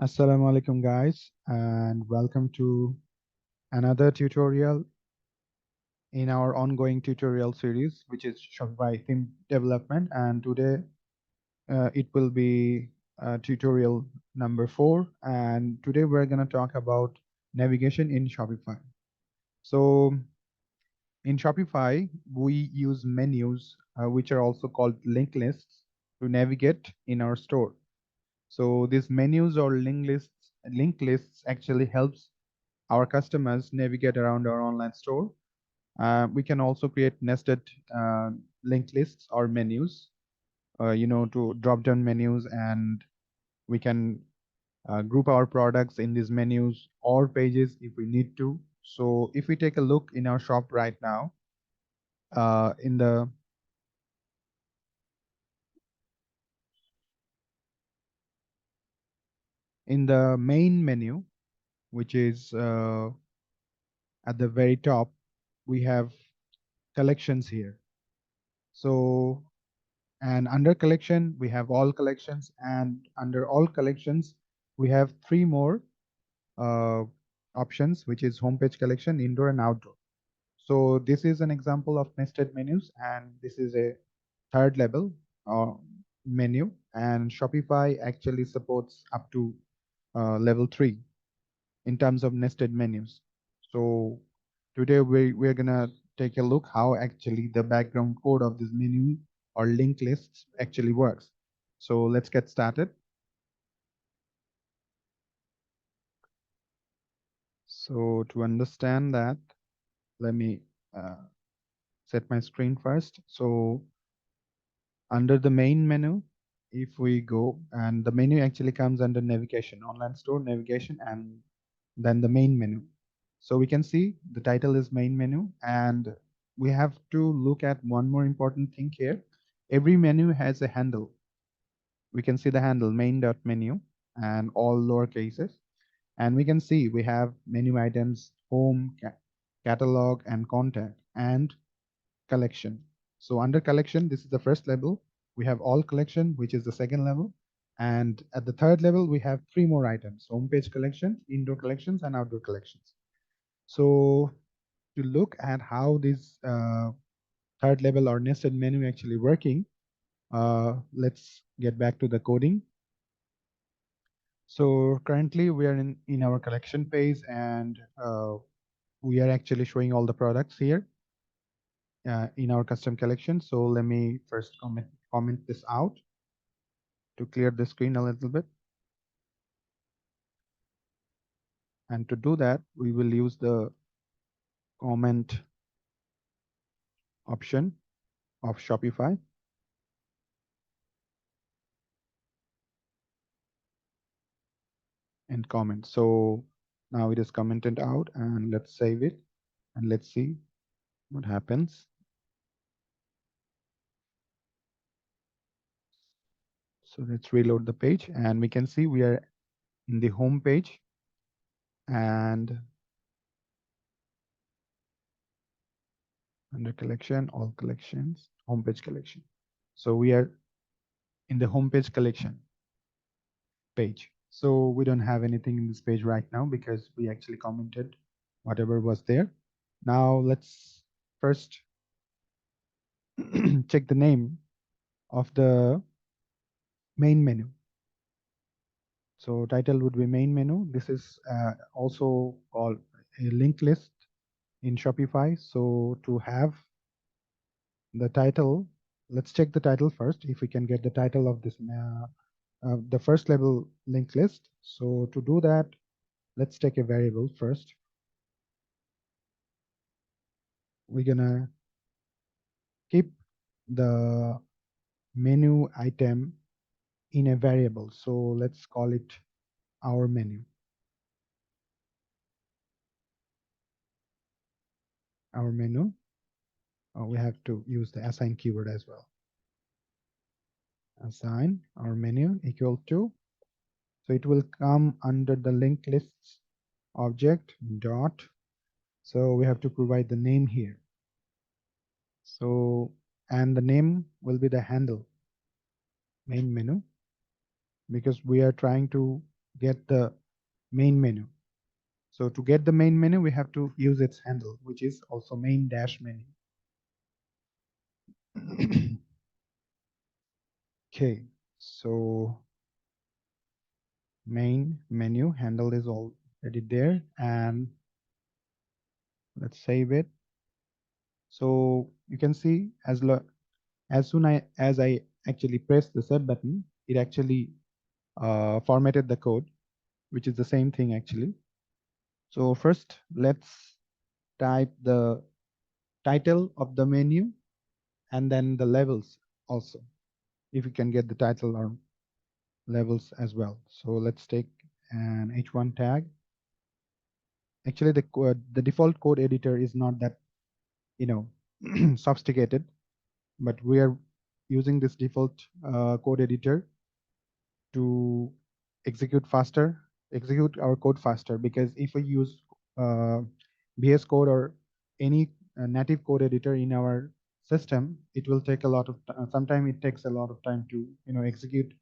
Assalamu alaikum guys, and welcome to another tutorial in our ongoing tutorial series, which is Shopify theme development. And today it will be tutorial number 4, and today we're going to talk about navigation in Shopify. So in Shopify we use menus, which are also called link lists, to navigate in our store. So these menus or link lists actually helps our customers navigate around our online store. We can also create nested linked lists or menus, to drop down menus, and we can group our products in these menus or pages if we need to. So if we take a look in our shop right now, uh, in the in the main menu, which is at the very top, we have collections here. So, and under collection we have all collections, and under all collections we have three more uh, options, which is homepage collection, indoor and outdoor. So this is an example of nested menus, and this is a third level uh, menu, and Shopify actually supports up to level 3 in terms of nested menus. So today we're gonna take a look how actually the background code of this menu or link lists actually works. So let's get started. So to understand that, let me uh, set my screen first. So under the main menu, if we go, and the menu actually comes under navigation, online store navigation, and then the main menu. So we can see the title is main menu, and we have to look at one more important thing here. Every menu has a handle. We can see the handle main.menu and all lower cases. And we can see we have menu items, home, catalog, and contact, and collection. So under collection, this is the first level. We have all collection, which is the second level. And at the third level, we have three more items: homepage collection, indoor collections, and outdoor collections. So to look at how this third level or nested menu actually working, let's get back to the coding. So currently we are in our collection phase, and we are actually showing all the products here in our custom collection. So let me first comment this out to clear the screen a little bit. And to do that, we will use the comment option of Shopify. And comment. So now it is commented out, and let's save it and let's see what happens. So let's reload the page, and we can see we are in the home page, and under collection, all collections, homepage collection. So we are in the homepage collection page. So we don't have anything in this page right now because we actually commented whatever was there. Now let's first check the name of the main menu. So title would be main menu. This is also called a link list in Shopify. So to have the title, let's check the title first, if we can get the title of this the first level link list. So to do that, let's take a variable first. We're gonna keep the menu item in a variable. So let's call it our menu. Our menu. We have to use the assign keyword as well. Assign our menu equal to. So it will come under the link lists object dot. So we have to provide the name here. So, and the name will be the handle main menu, because we are trying to get the main menu. So to get the main menu, we have to use its handle, which is also main dash menu. Okay, so main menu handle is already there, and let's save it. So you can see as soon as I actually press the set button, it actually formatted the code, which is the same thing actually. So first, let's type the title of the menu and then the levels also, if you can get the title or levels as well. So let's take an h1 tag. Actually, the default code editor is not that, sophisticated, but we are using this default code editor to execute our code faster, because if we use uh, VS Code or any native code editor in our system, it will take a lot of sometimes it takes a lot of time to execute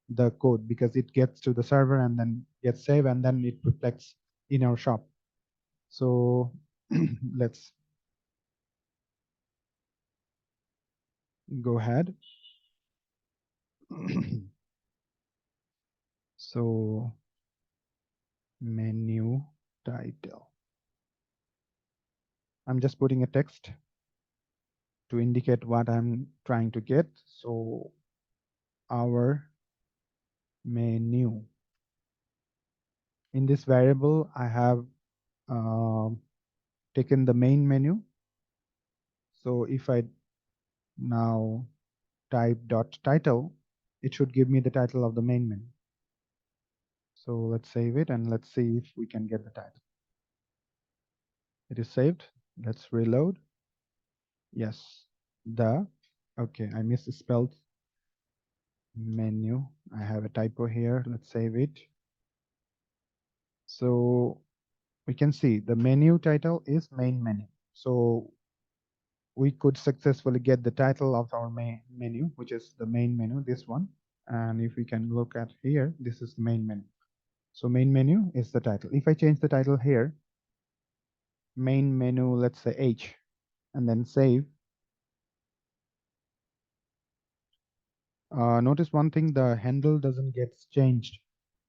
the code, because it gets to the server and then gets saved and then it reflects in our shop. So let's go ahead. So menu title, I'm just putting a text to indicate what I'm trying to get. So our menu, in this variable I have taken the main menu. So if I now type dot title, it should give me the title of the main menu. So let's save it and let's see if we can get the title. It is saved. Let's reload. Yes, okay, I misspelled menu. I have a typo here. Let's save it. So we can see the menu title is main menu. So we could successfully get the title of our main menu, which is the main menu, this one. And if we can look at here, this is the main menu. So main menu is the title. If I change the title here, main menu, let's say H, and then save. Notice one thing, the handle doesn't get changed.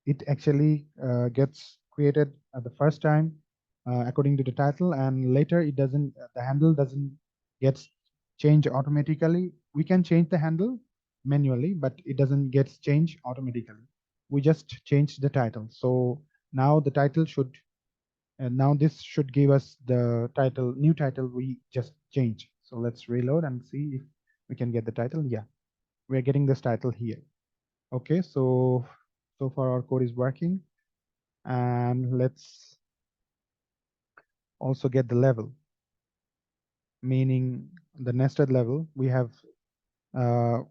It actually gets created the first time according to the title, and later it doesn't, the handle doesn't get changed automatically. We can change the handle manually, but it doesn't get changed automatically. We just changed the title. So now the title should, and now this should give us the title, new title we just changed. So let's reload and see if we can get the title. Yeah, we're getting this title here. Okay, so far our code is working, and let's also get the level, meaning the nested level. We have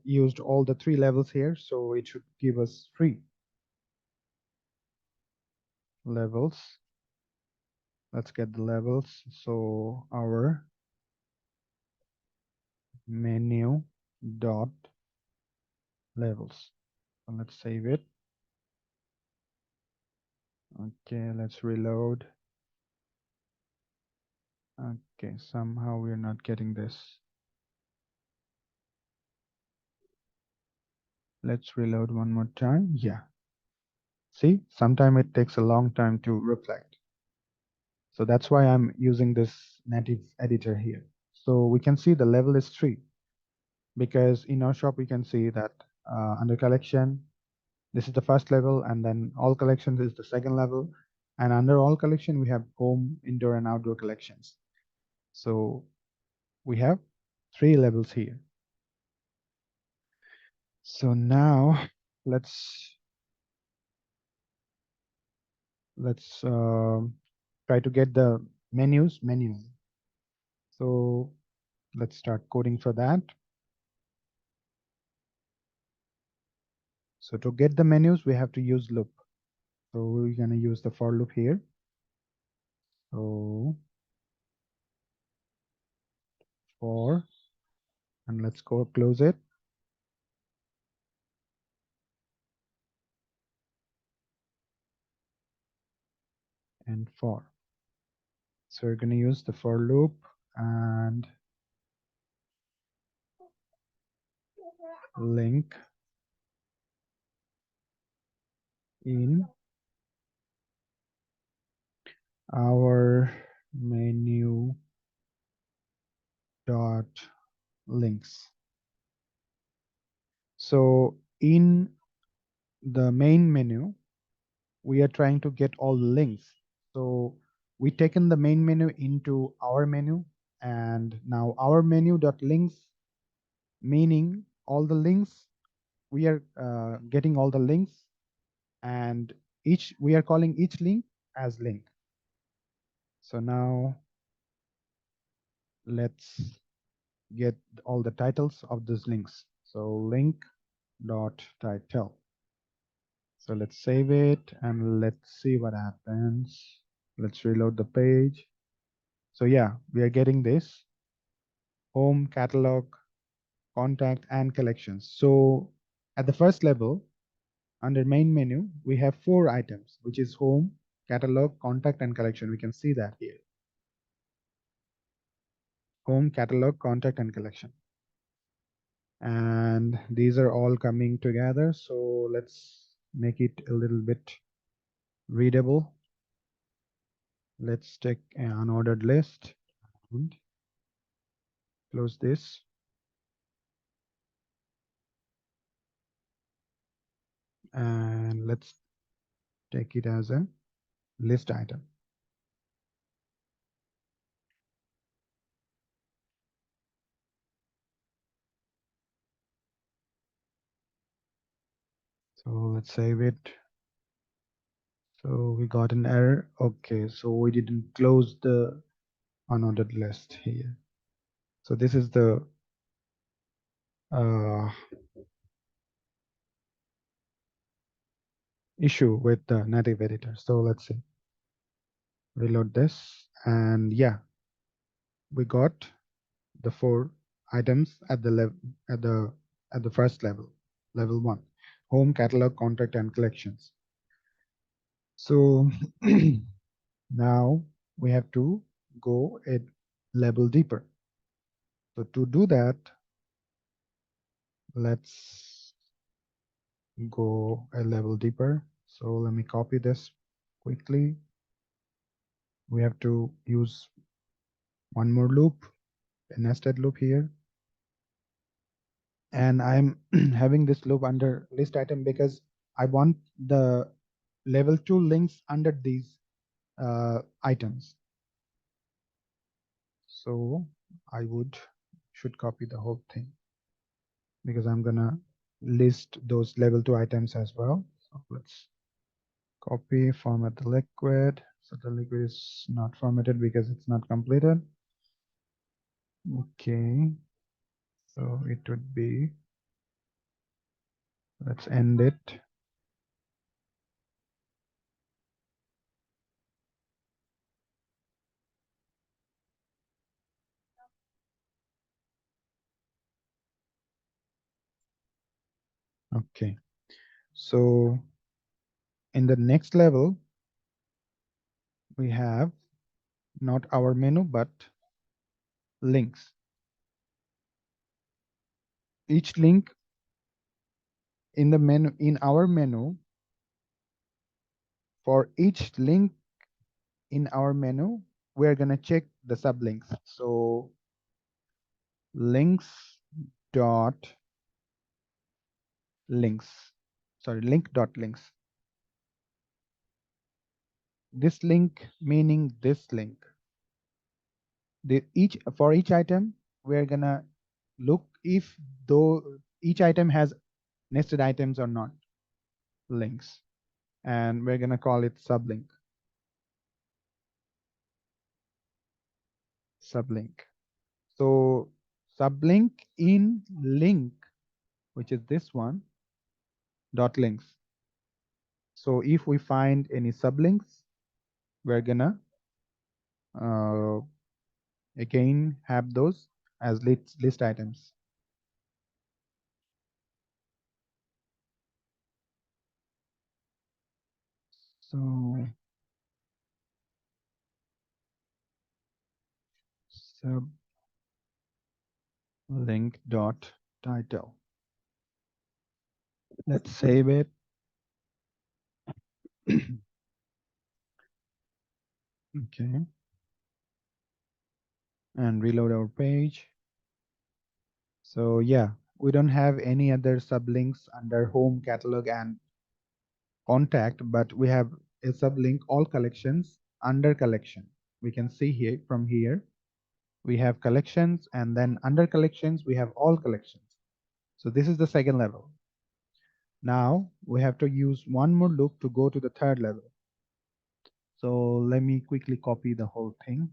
used all the 3 levels here, so it should give us 3 levels. Let's get the levels. So our menu dot levels. So let's save it. Okay, let's reload. Okay, somehow we're not getting this. Let's reload one more time. Yeah. See, sometimes it takes a long time to reflect. So that's why I'm using this native editor here. So we can see the level is 3, because in our shop we can see that under collection, this is the first level, and then all collections is the second level. And under all collection, we have home, indoor, and outdoor collections. So we have 3 levels here. So now let's try to get the menus manually. So let's start coding for that. So to get the menus, we have to use loop. So we're going to use the for loop here. So for, and let's go close it. and for. So we're going to use the for loop and link in our menu dot links. So in the main menu, we are trying to get all links. So we taken the main menu into our menu, and now our menu dot links, meaning all the links, we are getting all the links, and we are calling each link as link. So now let's get all the titles of these links. So link dot title. So let's save it and let's see what happens. Let's reload the page. So yeah, we are getting this home, catalog, contact, and collections. So at the first level, under main menu, we have 4 items, which is home, catalog, contact, and collection. We can see that here. Home, catalog, contact, and collection. And these are all coming together. So let's make it a little bit readable. Let's take an unordered list and close this. And let's take it as a list item. So let's save it. So we got an error. Okay, so we didn't close the unordered list here. So this is the issue with the native editor. So let's see, reload this, and yeah, we got the 4 items at the level at the first level, level 1, home, catalog, contact, and collections. So now we have to go a level deeper. So to do that, let's go a level deeper. So let me copy this quickly. We have to use one more loop, a nested loop here. And I'm having this loop under list item because I want the level 2 links under these items. So I should copy the whole thing because I'm gonna list those level 2 items as well. So let's copy, format the liquid. So the liquid is not formatted because it's not completed. Okay, so it would be, let's end it. Okay, so in the next level, we have not our menu, but links. Each link in the menu, in our menu, for each link in our menu, we're gonna check the sublinks. So links dot links, sorry, link dot links. This link meaning this link. For each item, we're gonna look if though each item has nested items or not, links, and we're gonna call it sublink. Sublink. So sublink in link, which is this one, dot links. So if we find any sublinks, we're gonna again have those as list items. So sub link dot title. Let's save it. Okay, and reload our page. So yeah, we don't have any other sublinks under home, catalog, and contact, but we have a sublink all collections under collection. We can see here from here we have collections, and then under collections we have all collections. So this is the second level. Now we have to use one more loop to go to the third level. So let me quickly copy the whole thing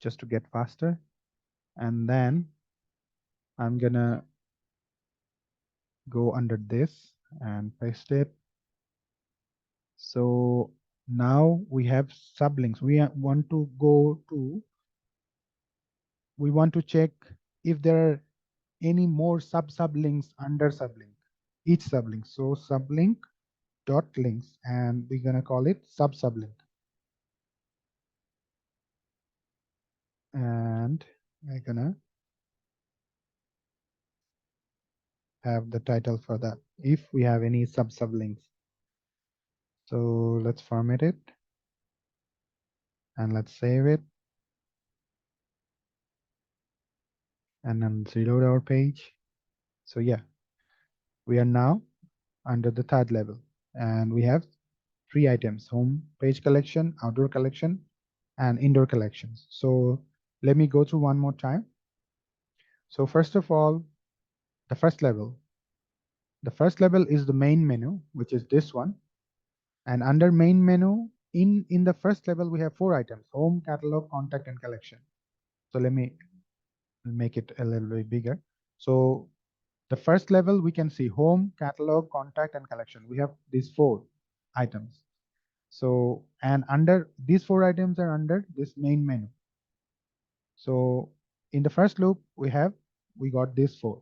just to get faster, and then I'm gonna go under this and paste it. So now we have sublinks. We want to check if there are any more sublinks under sublink, each sublink. So sublink dot links, and we're gonna call it sublink, and we're gonna have the title for that if we have any sublinks. So let's format it and let's save it, and then reload our page. So yeah, we are now under the third level, and we have 3 items: home page collection, outdoor collection, and indoor collections. So let me go through one more time. So first of all, the first level. The first level is the main menu, which is this one. And under main menu, in the first level, we have 4 items: home, catalog, contact, and collection. So let me make it a little bit bigger. So the first level, we can see home, catalog, contact, and collection. We have these 4 items. So, and under these 4 items are under this main menu. So in the first loop, we got these 4.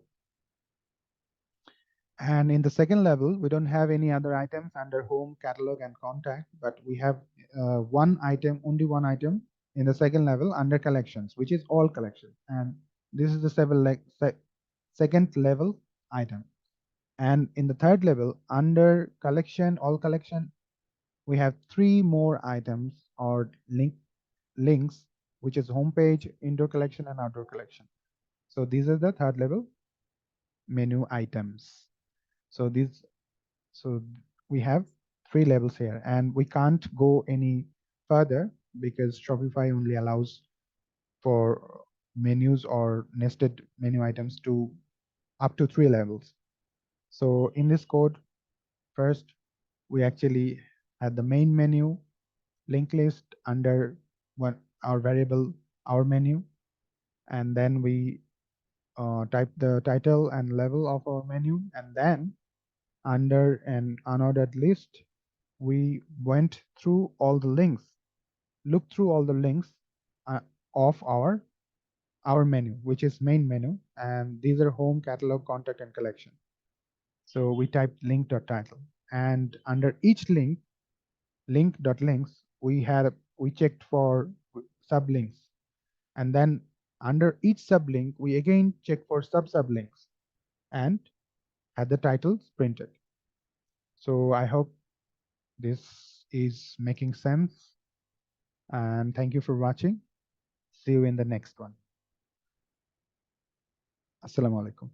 And in the second level, we don't have any other items under home, catalog, and contact, but we have only one item in the second level under collections, which is all collections. And this is the second level item. And in the third level, under collection, all collection, we have 3 more items or links, which is homepage, indoor collection, and outdoor collection. So these are the third level menu items. So we have 3 levels here, and we can't go any further because Shopify only allows for menus or nested menu items to up to 3 levels. So in this code, first we actually had the main menu linked list under our variable our menu, and then we type the title and level of our menu, and then under an unordered list we went through all the links, looked through all the links of our menu, which is main menu, and these are home, catalog, contact, and collection. So we typed link.title, and under each link.links, we checked for sublinks, and then under each sublink we again check for sublinks and had the titles printed. So I hope this is making sense, and thank you for watching. See you in the next one. Assalamu alaikum.